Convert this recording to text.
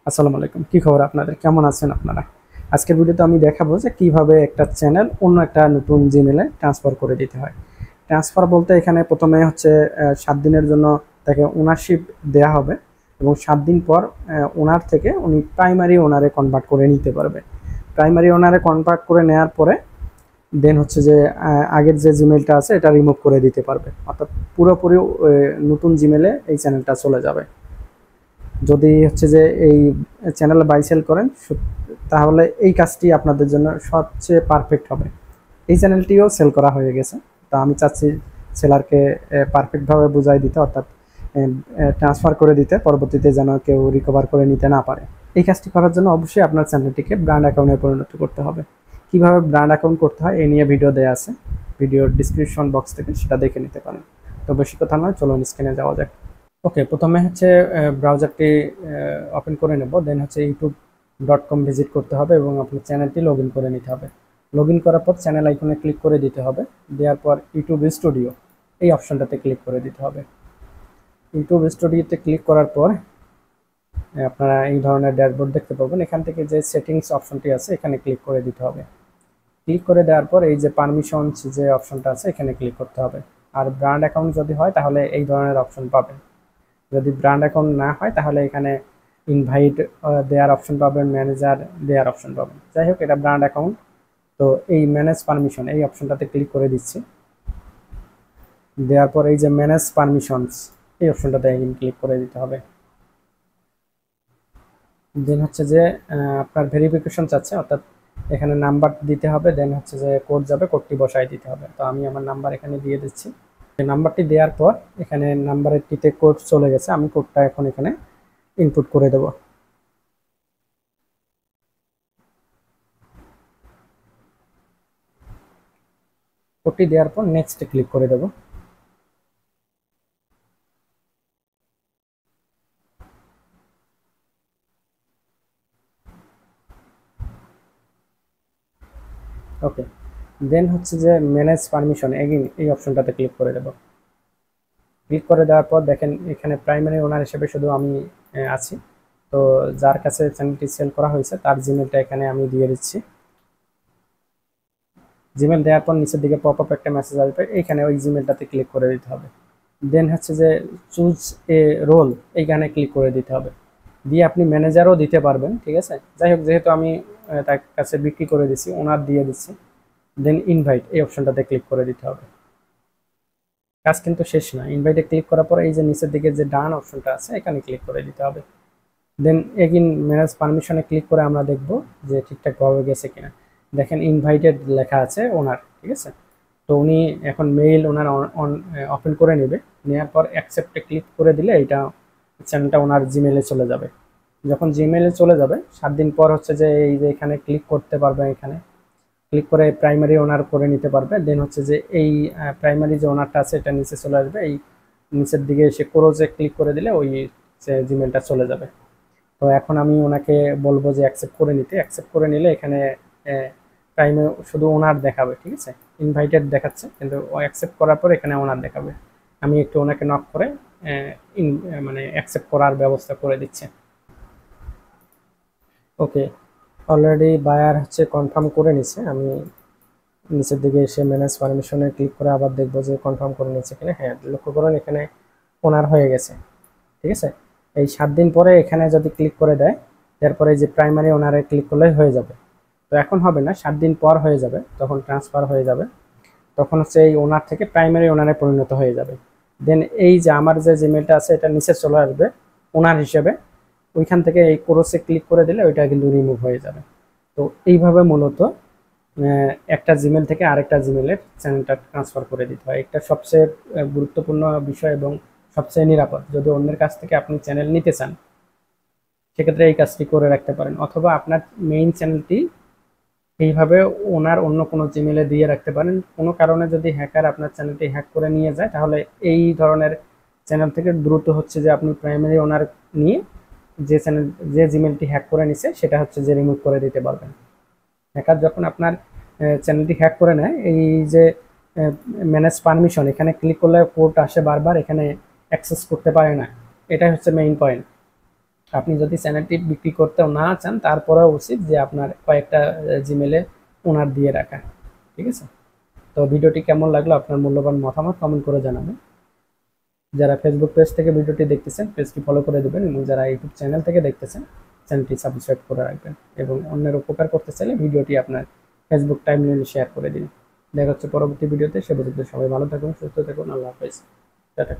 আসসালামু আলাইকুম। কি খবর আপনাদের? কেমন আছেন আপনারা? আজকের ভিডিওতে আমি দেখাবো যে কিভাবে একটা চ্যানেল অন্য একটা নতুন জিমেইলে ট্রান্সফার করে দিতে হয়। ট্রান্সফার বলতে এখানে ১ম এ হচ্ছে ৭ দিনের জন্য তাকে ওনারশিপ দেয়া হবে এবং ৭ দিন পর ওনার থেকে উনি প্রাইমারি ওনারে কনভার্ট করে নিতে পারবে। প্রাইমারি ওনারে কনভার্ট করে নেয়ার পরে দেন হচ্ছে যে আগের যে জিমেইলটা আছে এটা রিমুভ করে দিতে পারবে। অর্থাৎ পুরোপুরি নতুন জিমেইলে এই চ্যানেলটা চলে যাবে। যদি হচ্ছে যে এই চ্যানেল বাই সেল করেন তাহলে এই কাজটি আপনাদের জন্য সবচেয়ে পারফেক্ট হবে। এই চ্যানেলটিও সেল করা হয়ে গেছে, তা আমি চাচ্ছি সেলারকে পারফেক্টভাবে বুঝাই দিতে, অর্থাৎ ট্রান্সফার করে দিতে, পরবর্তীতে যেন কেউ রিকভার করে নিতে না পারে। এই কাজটি করার জন্য অবশ্যই আপনার চ্যানেলটিকে ব্র্যান্ড অ্যাকাউন্টে পরিণত করতে হবে। কিভাবে ব্র্যান্ড অ্যাকাউন্ট করতে হয় এই নিয়ে ভিডিও দেওয়া আছে, ভিডিওর ডিসক্রিপশন বক্স থেকে সেটা দেখে নিতে পারেন। তো বেশি কথা নয়, চলুন স্ক্রিনে যাওয়া যাক। ওকে, প্রথমে হচ্ছে ব্রাউজারটি ওপেন করে নেব, দেন হচ্ছে youtube.com ভিজিট করতে হবে এবং আপনার চ্যানেলটি লগ ইন করে নিতে হবে। লগ ইন করার পর চ্যানেল আইকনে ক্লিক করে দিতে হবে, দেওয়ার পর ইউটিউব স্টুডিও এই অপশনটাতে ক্লিক করে দিতে হবে। ইউটিউব স্টুডিওতে ক্লিক করার পর আপনারা এই ধরনের ড্যাশবোর্ড দেখতে পাবেন। এখান থেকে যে সেটিংস অপশনটি আছে এখানে ক্লিক করে দিতে হবে। ক্লিক করে দেওয়ার পর এই যে পারমিশনস যে অপশনটা আছে এখানে ক্লিক করতে হবে। আর ব্র্যান্ড অ্যাকাউন্ট যদি হয় তাহলে এই ধরনের অপশন পাবেন। যদি ব্র্যান্ড অ্যাকাউন্ট না হয় তাহলে এখানে ইনভাইট দেওয়ার অপশন পাবেন, ম্যানেজার দেওয়ার অপশন পাবেন। যাই হোক, এটা ব্র্যান্ড অ্যাকাউন্ট, তো এই ম্যানেজ পারমিশন এই অপশনটাতে ক্লিক করে দিচ্ছি। দেওয়ার পর এই যে ম্যানেজ পারমিশনস এই অপশনটাতে ক্লিক করে দিতে হবে। দেন হচ্ছে যে আপনার ভেরিফিকেশন চাচ্ছে, অর্থাৎ এখানে নাম্বার দিতে হবে, দেন হচ্ছে যে কোড যাবে, কোডটি বসায় দিতে হবে। তো আমি আমার নাম্বার এখানে দিয়ে দিচ্ছি। নাম্বারটি দেওয়ার পর এখানে নাম্বারের টিতে কোড চলে গেছে, আমি কোডটা এখন এখানে ইনপুট করে দেব। কোডটি দেওয়ার পর নেক্সট ক্লিক করে দেব। ওকে, দেন হচ্ছে যে ম্যানেজ পারমিশন এগেইন এই অপশনটাতে ক্লিক করে দেব। ক্লিক করে দেওয়ার পর দেখেন এখানে প্রাইমারি ওনার হিসেবে শুধু আমি আছি। তো যার কাছে চ্যানেলটি সেল করা হয়েছে তার জিমেলটা এখানে আমি দিয়ে দিচ্ছি। জিমেল দেওয়ার পর নিচের দিকে পপ আপ একটা মেসেজ আসবে, এইখানে ওই জিমেলটাতে ক্লিক করে দিতে হবে। দেন হচ্ছে যে চুজ এ রোল এইখানে ক্লিক করে দিতে হবে, দিয়ে আপনি ম্যানেজারও দিতে পারবেন, ঠিক আছে। যাই হোক, যেহেতু আমি তার কাছে বিক্রি করে দিচ্ছি, ওনার দিয়ে দিচ্ছি। দেন ইনভাইট এই অপশনটাতে ক্লিক করে দিতে হবে। কাজ কিন্তু শেষ না। ইনভাইটে ক্লিক করার পর এই যে নিচের দিকে যে ডান অপশনটা আছে এখানে ক্লিক করে দিতে হবে। দেন এগেইন ম্যানেজ পারমিশনে ক্লিক করে আমরা দেখব যে ঠিকঠাকভাবে গেছে কিনা। দেখেন ইনভাইটেড লেখা আছে ওনার, ঠিক আছে। তো উনি এখন মেইল ওনার ওপেন করে নেবে, নেওয়ার পর অ্যাকসেপ্টে ক্লিক করে দিলে এইটা চ্যানেলটা ওনার জিমেলে চলে যাবে। যখন জিমেলে চলে যাবে 7 দিন পর হচ্ছে যে এই যে এখানে ক্লিক করতে পারবে, এখানে ক্লিক করে প্রাইমারি ওনার করে নিতে পারবে। দেন হচ্ছে যে এই প্রাইমারি যে ওনারটা আছে এটা নিচে চলে আসবে, এই নিচের দিকে এসে ক্লোজে ক্লিক করে দিলে ওই জিমেলটা চলে যাবে। তো এখন আমি ওনাকে বলবো যে অ্যাকসেপ্ট করে নিতে। অ্যাকসেপ্ট করে নিলে এখানে টাইমে শুধু ওনার দেখাবে, ঠিক আছে। ইনভাইটেড দেখাচ্ছে কিন্তু ও অ্যাকসেপ্ট করার পর এখানে ওনার দেখাবে। আমি একটু ওনাকে নক করে মানে অ্যাকসেপ্ট করার ব্যবস্থা করে দিচ্ছি। ওকে, অলরেডি বায়ার হচ্ছে কনফার্ম করে নিছে। আমি নিচের দিকে এসে ম্যানেজ পারমিশনে ক্লিক করে আবার দেখবো যে কনফার্ম করে নিচ্ছে কিনা। হ্যাঁ, লক্ষ্য করুন এখানে ওনার হয়ে গেছে, ঠিক আছে। এই 7 দিন পরে এখানে যদি ক্লিক করে দেয়, তারপরে যে প্রাইমারি ওনারে ক্লিক করলে হয়ে যাবে। তো এখন হবে না, 7 দিন পর হয়ে যাবে, তখন ট্রান্সফার হয়ে যাবে। তখন হচ্ছে এই ওনার থেকে প্রাইমারি ওনারে পরিণত হয়ে যাবে। দেন এই যে আমার যে জিমেলটা আছে এটা নিচে চলে আসবে ওনার হিসেবে, ওইখান থেকে এই ক্রসে ক্লিক করে দিলে ওইটা কিন্তু রিমুভ হয়ে যাবে। তো এইভাবে মূলত একটা জিমেল থেকে আরেকটা জিমেলের চ্যানেলটা ট্রান্সফার করে দিতে হয়। এটা সবচেয়ে গুরুত্বপূর্ণ বিষয় এবং সবচেয়ে নিরাপদ। যদি অন্যের কাছ থেকে আপনি চ্যানেল নিতে চান সেক্ষেত্রে এই কাজটি করে রাখতে পারেন, অথবা আপনার মেইন চ্যানেলটি এইভাবে ওনার অন্য কোনো জিমেলে দিয়ে রাখতে পারেন। কোনো কারণে যদি হ্যাকার আপনার চ্যানেলটি হ্যাক করে নিয়ে যায় তাহলে এই ধরনের চ্যানেল থেকে দ্রুত হচ্ছে যে আপনি প্রাইমারি ওনার নিয়ে যে চ্যানেল যে জিমেলটি হ্যাক করে নিছে সেটা হচ্ছে যে রিমুভ করে দিতে পারবেন। হ্যাকার যখন আপনার চ্যানেলটি হ্যাক করে নেয়, এই যে ম্যানেজ পারমিশন এখানে ক্লিক করলে কোড আসে বারবার, এখানে অ্যাক্সেস করতে পারে না। এটাই হচ্ছে মেইন পয়েন্ট। আপনি যদি চ্যানেলটি বিক্রি করতেও না চান, তারপরেও উচিত যে আপনার কয়েকটা জিমেলে ওনার দিয়ে রাখা। ঠিক আছে? তো ভিডিওটি কেমন লাগলো, আপনার মূল্যবান মতামত কমেন্ট করে জানাবেন। যারা ফেসবুক পেজ থেকে ভিডিওটি দেখতেছেন, পেজটি ফলো করে দেবেন, এবং যারা ইউটিউব চ্যানেল থেকে দেখতেছেন, চ্যানেলটি সাবস্ক্রাইব করে রাখবেন, এবং অন্যের উপকার করতে চাইলে ভিডিওটি আপনার ফেসবুক টাইমলাইনে শেয়ার করে দিন। দেখা হচ্ছে পরবর্তী ভিডিওতে। সে পর্যন্ত সবাই ভালো থাকুন, সুস্থ থাকুন। আল্লাহ হাফেজ। টাটা।